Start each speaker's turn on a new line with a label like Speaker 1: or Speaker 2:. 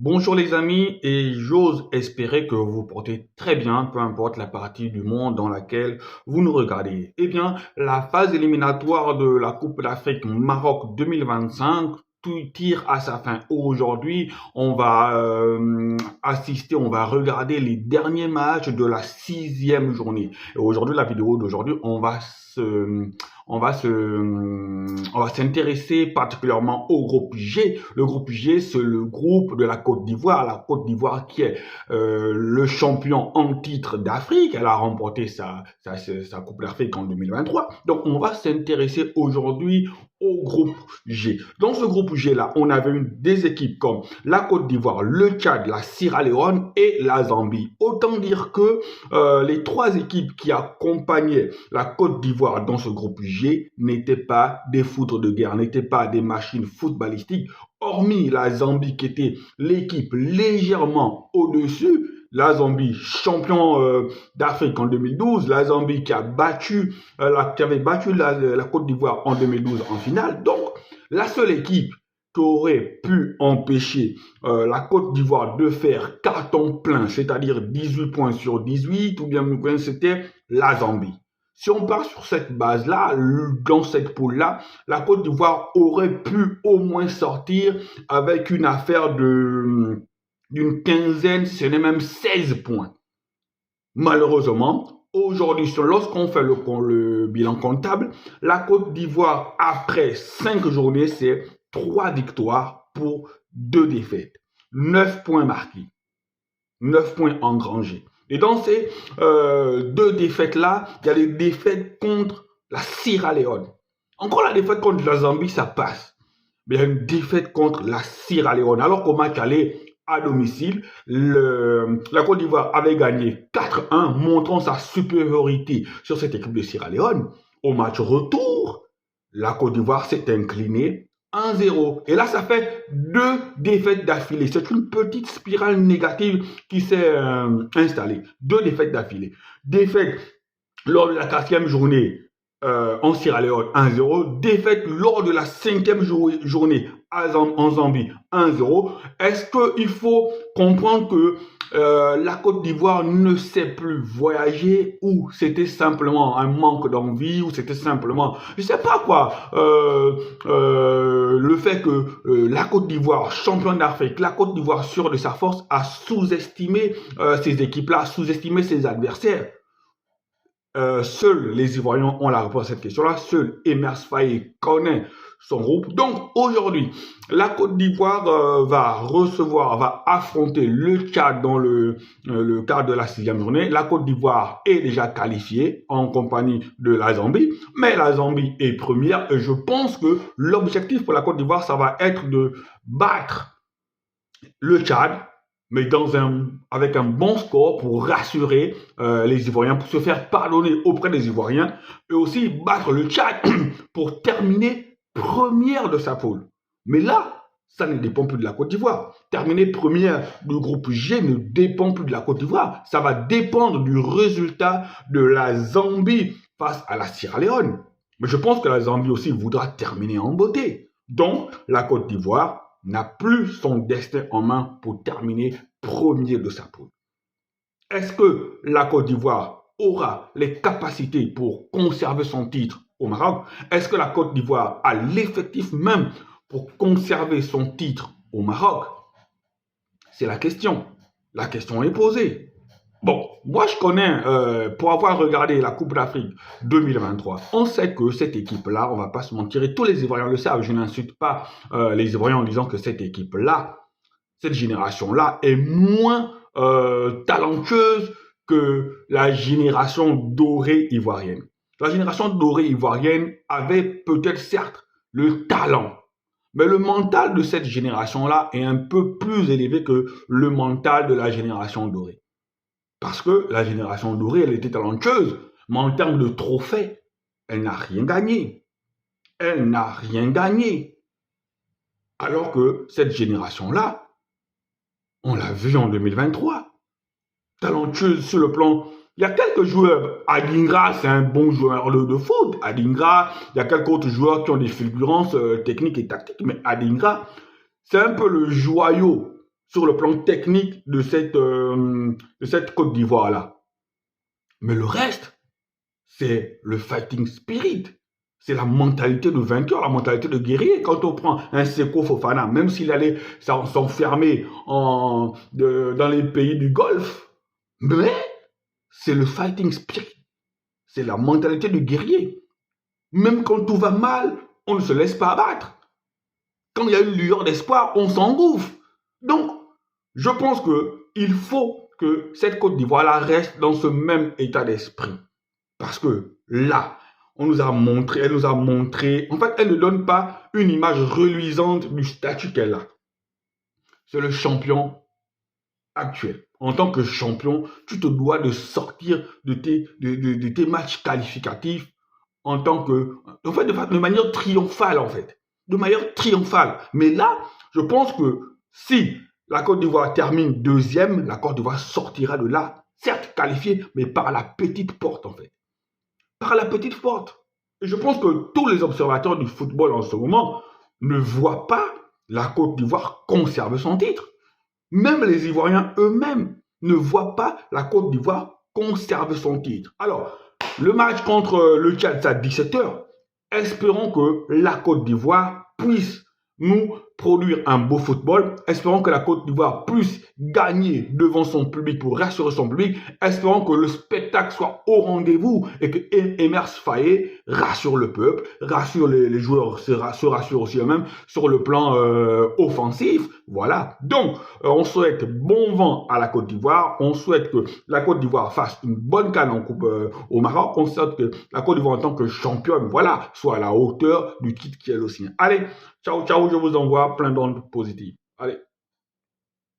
Speaker 1: Bonjour les amis, et j'ose espérer que vous vous portez très bien, peu importe la partie du monde dans laquelle vous nous regardez. Eh bien, la phase éliminatoire de la Coupe d'Afrique Maroc 2025 tout tire à sa fin. Aujourd'hui, on va on va regarder les derniers matchs de la sixième journée. Et aujourd'hui, la vidéo d'aujourd'hui, on va s'intéresser particulièrement au groupe G. Le groupe G, c'est le groupe de la Côte d'Ivoire. La Côte d'Ivoire qui est le champion en titre d'Afrique. Elle a remporté sa Coupe d'Afrique en 2023. Donc, on va s'intéresser aujourd'hui au groupe G. Dans ce groupe G-là, on avait des équipes comme la Côte d'Ivoire, le Tchad, la Sierra Leone et la Zambie. Autant dire que les trois équipes qui accompagnaient la Côte d'Ivoire dans ce groupe G n'étaient pas des foudres de guerre, n'étaient pas des machines footballistiques, hormis la Zambie qui était l'équipe légèrement au-dessus. La Zambie, champion d'Afrique en 2012, la Zambie qui avait battu la Côte d'Ivoire en 2012 en finale. Donc, la seule équipe qui aurait pu empêcher la Côte d'Ivoire de faire carton plein, c'est-à-dire 18 points sur 18, ou bien c'était la Zambie. Si on part sur cette base-là, dans cette poule-là, la Côte d'Ivoire aurait pu au moins sortir avec une affaire d'une quinzaine, ce n'est même 16 points. Malheureusement, aujourd'hui, lorsqu'on fait le bilan comptable, la Côte d'Ivoire, après 5 journées, c'est 3 victoires pour 2 défaites. 9 points marqués, 9 points engrangés. Et dans ces 2 défaites-là, il y a des défaites contre la Sierra Leone. Encore la défaite contre la Zambie, ça passe. Mais il y a une défaite contre la Sierra Leone. Alors qu'au match aller à domicile, la Côte d'Ivoire avait gagné 4-1, montrant sa supériorité sur cette équipe de Sierra Leone. Au match retour, la Côte d'Ivoire s'est inclinée 1-0. Et là, ça fait 2 défaites d'affilée. C'est une petite spirale négative qui s'est installée. 2 défaites d'affilée. Défaite lors de la 4e journée en Sierra Leone 1-0. Défaite lors de la 5e journée en Zambie 1-0. Est-ce qu'il faut comprendre que la Côte d'Ivoire ne sait plus voyager, ou c'était simplement un manque d'envie, ou c'était simplement, je sais pas quoi, le fait que la Côte d'Ivoire, champion d'Afrique, la Côte d'Ivoire sûre de sa force, a sous-estimé ces équipes-là, sous-estimé ses adversaires. Seuls les Ivoiriens ont la réponse à cette question-là. Seul Emers Faé connaît son groupe. Donc aujourd'hui, la Côte d'Ivoire va affronter le Tchad dans le cadre de la 6e journée. La Côte d'Ivoire est déjà qualifiée en compagnie de la Zambie, mais la Zambie est première et je pense que l'objectif pour la Côte d'Ivoire, ça va être de battre le Tchad, mais avec un bon score pour rassurer les Ivoiriens, pour se faire pardonner auprès des Ivoiriens, et aussi battre le Tchad pour terminer première de sa poule. Mais là, ça ne dépend plus de la Côte d'Ivoire. Terminer première du groupe G ne dépend plus de la Côte d'Ivoire. Ça va dépendre du résultat de la Zambie face à la Sierra Leone. Mais je pense que la Zambie aussi voudra terminer en beauté. Donc, la Côte d'Ivoire n'a plus son destin en main pour terminer premier de sa poule. Est-ce que la Côte d'Ivoire aura les capacités pour conserver son titre au Maroc? Est-ce que la Côte d'Ivoire a l'effectif même pour conserver son titre au Maroc? C'est la question. La question est posée. Bon, moi je connais, pour avoir regardé la Coupe d'Afrique 2023, on sait que cette équipe-là, on va pas se mentir, et tous les Ivoiriens le savent, je n'insulte pas les Ivoiriens en disant que cette équipe-là, cette génération-là est moins talentueuse que la génération dorée ivoirienne. La génération dorée ivoirienne avait peut-être certes le talent, mais le mental de cette génération-là est un peu plus élevé que le mental de la génération dorée. Parce que la génération dorée, elle était talentueuse, mais en termes de trophées, elle n'a rien gagné. Elle n'a rien gagné. Alors que cette génération-là, on l'a vu en 2023, talentueuse sur le plan. Il y a quelques joueurs. Adingra, c'est un bon joueur de foot. Adingra, il y a quelques autres joueurs qui ont des fulgurances techniques et tactiques, mais Adingra, c'est un peu le joyau. sur le plan technique de cette Côte d'Ivoire-là. Mais le reste, c'est le fighting spirit. C'est la mentalité de vainqueur, la mentalité de guerrier. Quand on prend un Seko Fofana, même s'il allait s'enfermer dans les pays du Golfe, mais c'est le fighting spirit. C'est la mentalité de guerrier. Même quand tout va mal, on ne se laisse pas abattre. Quand il y a une lueur d'espoir, on s'engouffre. Donc, je pense qu'il faut que cette Côte d'Ivoire-là reste dans ce même état d'esprit. Parce que là, elle nous a montré, en fait, elle ne donne pas une image reluisante du statut qu'elle a. C'est le champion actuel. En tant que champion, tu te dois de sortir de tes matchs qualificatifs en fait, de manière triomphale, en fait. De manière triomphale. Mais là, je pense que si la Côte d'Ivoire termine deuxième, la Côte d'Ivoire sortira de là, certes qualifiée, mais par la petite porte, en fait. Par la petite porte. Et je pense que tous les observateurs du football en ce moment ne voient pas la Côte d'Ivoire conserver son titre. Même les Ivoiriens eux-mêmes ne voient pas la Côte d'Ivoire conserver son titre. Alors, le match contre le Tchad, c'est à 17h. Espérons que la Côte d'Ivoire puisse nous produire un beau football. Espérons que la Côte d'Ivoire puisse gagner devant son public pour rassurer son public. Espérons que le spectacle soit au rendez-vous et que Emers Faé rassure le peuple, rassure les joueurs, se rassure aussi eux-mêmes sur le plan offensif. Voilà. Donc, on souhaite bon vent à la Côte d'Ivoire. On souhaite que la Côte d'Ivoire fasse une bonne canne en coupe au Maroc. On souhaite que la Côte d'Ivoire en tant que championne, voilà, soit à la hauteur du titre qui est le sien. Allez, ciao, ciao, je vous envoie plein d'ondes positives. Allez.